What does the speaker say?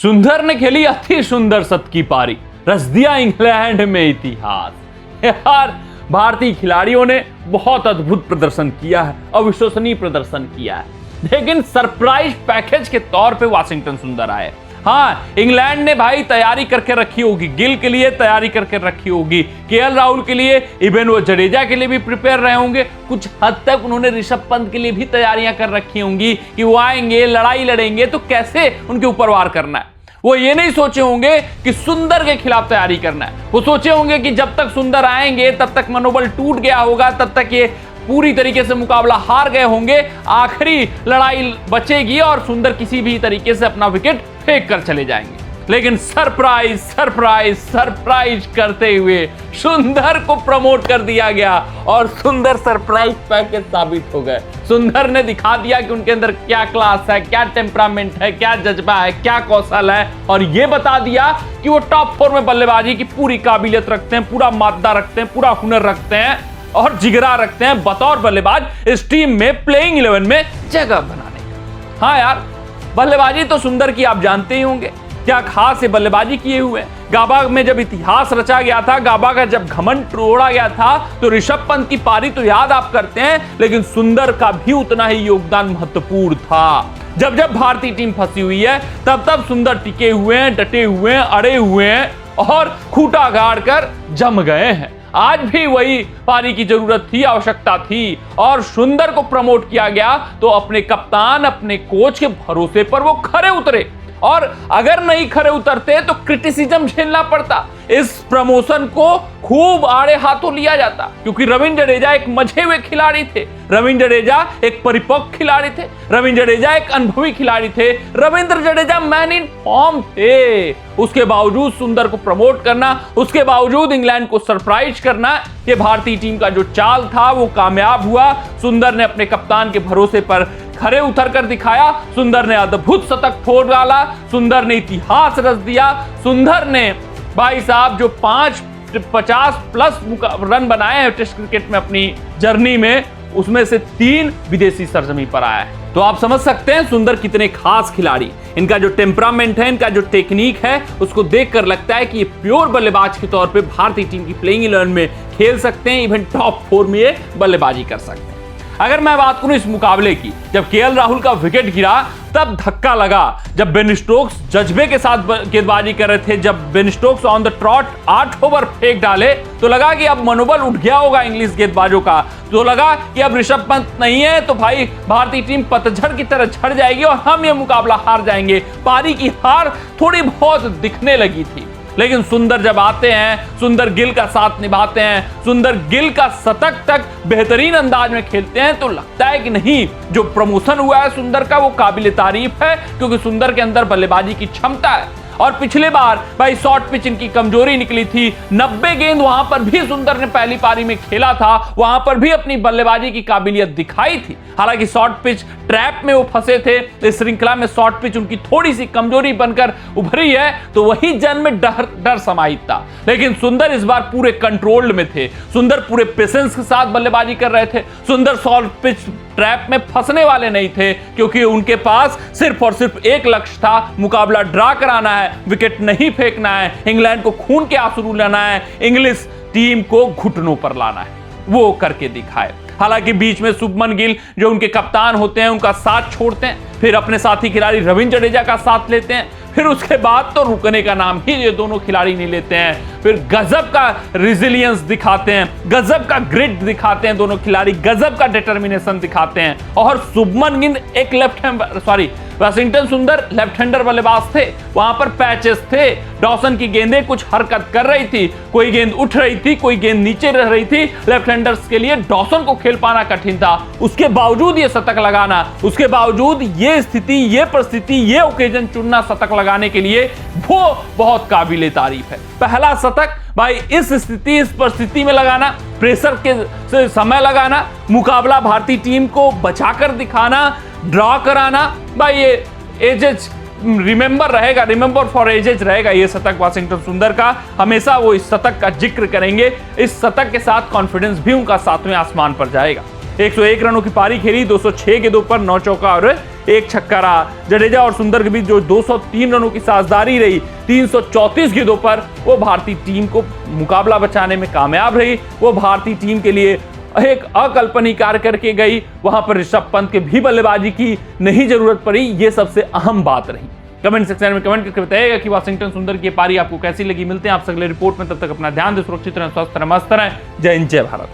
सुंदर ने खेली अति सुंदर शत की पारी, रच दिया इंग्लैंड में इतिहास। यार भारतीय खिलाड़ियों ने बहुत अद्भुत प्रदर्शन किया है, अविश्वसनीय प्रदर्शन किया है, लेकिन सरप्राइज पैकेज के तौर पे वाशिंगटन सुंदर आए। हाँ, इंग्लैंड ने भाई तैयारी करके रखी होगी, गिल के लिए तैयारी करके रखी होगी, केएल राहुल के लिए, इवन वो जडेजा के लिए भी प्रिपेयर रहे होंगे। कुछ हद तक उन्होंने ऋषभ पंत के लिए भी तैयारियां कर रखी होंगी कि वो आएंगे, लड़ाई लड़ेंगे तो कैसे उनके ऊपर वार करना है। वो ये नहीं सोचे होंगे कि सुंदर के खिलाफ तैयारी करना है, वो सोचे होंगे कि जब तक सुंदर आएंगे तब तक मनोबल टूट गया होगा, तब तक ये पूरी तरीके से मुकाबला हार गए होंगे, आखिरी लड़ाई बचेगी और सुंदर किसी भी तरीके से अपना विकेट फेंक कर चले जाएंगे। लेकिन सरप्राइज सरप्राइज सरप्राइज करते हुए सुंदर को प्रमोट कर दिया गया और सुंदर सरप्राइज पैकेज साबित हो गए। सुंदर ने दिखा दिया कि उनके अंदर क्या क्लास है, क्या टेम्परामेंट है, क्या जज्बा है, क्या कौशल है, और ये बता दिया कि वो टॉप 4 में बल्लेबाजी की पूरी काबिलियत रखते हैं, पूरा मादा रखते हैं, पूरा हुनर रखते हैं और जिगरा रखते हैं बतौर बल्लेबाज इस टीम में प्लेइंग 11 में जगह बनाने का। हाँ यार, बल्लेबाजी तो सुंदर की आप जानते ही होंगे, क्या खास है बल्लेबाजी किए हुए। गाबा में जब इतिहास रचा गया था, गाबा का जब घमंड तोड़ा गया था, तो ऋषभ पंत की पारी तो याद आप करते हैं, लेकिन सुंदर का भी उतना ही योगदान महत्वपूर्ण था। जब जब भारतीय टीम फंसी हुई है तब तब सुंदर टिके हुए हैं, डटे हुए हैं, अड़े हुए हैं और खूंटा गाड़ कर जम गए हैं। आज भी वही पारी की जरूरत थी, आवश्यकता थी, और सुंदर को प्रमोट किया गया तो अपने कप्तान, अपने कोच के भरोसे पर वो खरे उतरे, और अगर नहीं खरे उतरते तो क्रिटिसिज्म झेलना पड़ता। इस प्रमोशन को खूब आड़े हाथों लिया जाता, क्योंकि रविंद्र जडेजा एक मजे हुए खिलाड़ी थे, रविंद्र जडेजा एक परिपक्व खिलाड़ी थे, रविंद्र जडेजा एक अनुभवी खिलाड़ी थे, Ravindra Jadeja man in form थे। उसके बावजूद सुंदर को प्रमोट करना, उसके बावजूद इंग्लैंड को सरप्राइज करना, ये भारतीय टीम का जो चाल था वो कामयाब हुआ। सुंदर ने अपने कप्तान के भरोसे पर खरे उतर कर दिखाया, सुंदर ने अद्भुत शतक फोड़ डाला, सुंदर ने इतिहास रच दिया। सुंदर ने भाई साहब जो 50+ रन बनाए हैं टेस्ट क्रिकेट में अपनी जर्नी में, उसमें से 3 विदेशी सरजमी पर आया है। तो आप समझ सकते हैं सुंदर कितने खास खिलाड़ी, इनका जो टेम्परामेंट है, इनका जो टेक्निक है, उसको देखकर लगता है कि ये प्योर बल्लेबाज के तौर पे भारतीय टीम की प्लेइंग 11 में खेल सकते हैं, इवन टॉप 4 में ये बल्लेबाजी कर सकते हैं। अगर मैं बात करूं इस मुकाबले की, जब केएल राहुल का विकेट गिरा तब धक्का लगा, जब बेन स्टोक्स जज्बे के साथ गेंदबाजी कर रहे थे, जब Ben Stokes on the trout 8 over फेंक डाले तो लगा कि अब मनोबल उठ गया होगा इंग्लिश गेंदबाजों का, तो लगा कि अब ऋषभ पंत नहीं है तो भाई भारतीय टीम पतझड़ की तरह झड़ जाएगी और हम ये मुकाबला हार जाएंगे। पारी की हार थोड़ी बहुत दिखने लगी थी, लेकिन सुंदर जब आते हैं, सुंदर गिल का साथ निभाते हैं, सुंदर गिल का शतक तक बेहतरीन अंदाज में खेलते हैं, तो लगता है कि नहीं, जो प्रमोशन हुआ है सुंदर का वो काबिल तारीफ है, क्योंकि सुंदर के अंदर बल्लेबाजी की क्षमता है। और पिछले बार भाई शॉर्ट पिच इनकी कमजोरी निकली थी, 90 गेंद वहां पर भी सुंदर ने पहली पारी में खेला था, वहां पर भी अपनी बल्लेबाजी की काबिलियत दिखाई थी। हालांकि शॉर्ट पिच ट्रैप में वो फंसे थे, इस श्रृंखला में शॉर्ट पिच उनकी थोड़ी सी कमजोरी बनकर उभरी है, तो वही जन में डर समाहित था। लेकिन सुंदर इस बार पूरे कंट्रोल्ड में थे, सुंदर पूरे पेशेंस के साथ बल्लेबाजी कर रहे थे, सुंदर शॉर्ट पिच ट्रैप में फंसने वाले नहीं थे, क्योंकि उनके पास सिर्फ और सिर्फ एक लक्ष्य था, मुकाबला ड्रा कराना है, विकेट नहीं फेंकना है, इंग्लैंड को खून के आंसू रुलाना है, इंग्लिश टीम को घुटनों पर लाना है, वो करके दिखाए। हालांकि बीच में शुभमन गिल जो उनके कप्तान होते हैं उनका साथ छोड़ते हैं, फिर अपने साथी खिलाड़ी रविंद्र जडेजा का साथ लेते हैं, फिर उसके बाद तो रुकने का नाम ही ये दोनों खिलाड़ी नहीं लेते हैं। फिर गजब का रेजिलियंस दिखाते हैं, गजब का ग्रिट दिखाते हैं दोनों खिलाड़ी, गजब का डिटर्मिनेशन दिखाते हैं। और शुभमन गिल एक वाशिंगटन सुंदर लेफ्ट हैंडर बल्लेबाज थे, वहां पर पैचेस थे, डॉसन की गेंदें कुछ हरकत कर रही थी, कोई गेंद उठ रही थी, कोई गेंद नीचे रह रही थी, लेफ्ट हैंडर्स के लिए डॉसन को खेल पाना कठिन था। उसके बावजूद ये शतक लगाना, उसके बावजूद ये स्थिति, ये परिस्थिति, ये ओकेजन चुनना शतक लगाने के लिए, वो बहुत काबिले तारीफ है। पहला शतक भाई इस स्थिति, इस परिस्थिति में लगाना, प्रेशर के समय लगाना, मुकाबला भारतीय टीम को बचाकर दिखाना, ड्रॉ कराना, भाई ये एजेज रिमेंबर फॉर एजेज रहेगा ये शतक वाशिंगटन सुंदर का। हमेशा वो इस शतक का जिक्र करेंगे, इस शतक के साथ कॉन्फिडेंस भी उनका 7वें आसमान पर जाएगा। 101 रनों की पारी खेली, 206 गेंदों पर 9 चौका और एक छक्का रहा। जडेजा और सुंदर के बीच जो 203 रनों की साझेदारी रही 334 गेंदों पर, वो भारतीय टीम को मुकाबला बचाने में कामयाब रही। वो भारतीय टीम के लिए एक अकल्पनीय कार्य करके गई। वहां पर ऋषभ पंत के भी बल्लेबाजी की नहीं जरूरत पड़ी, ये सबसे अहम बात रही। कमेंट सेक्शन में कमेंट करके बताइएगा कि वाशिंगटन सुंदर की पारी आपको कैसी लगी। मिलते हैं आपसे अगले रिपोर्ट में, तब तक अपना ध्यान दें, सुरक्षित रहें, स्वस्थ रहें, मस्त रहें। जय हिंद, जय भारत।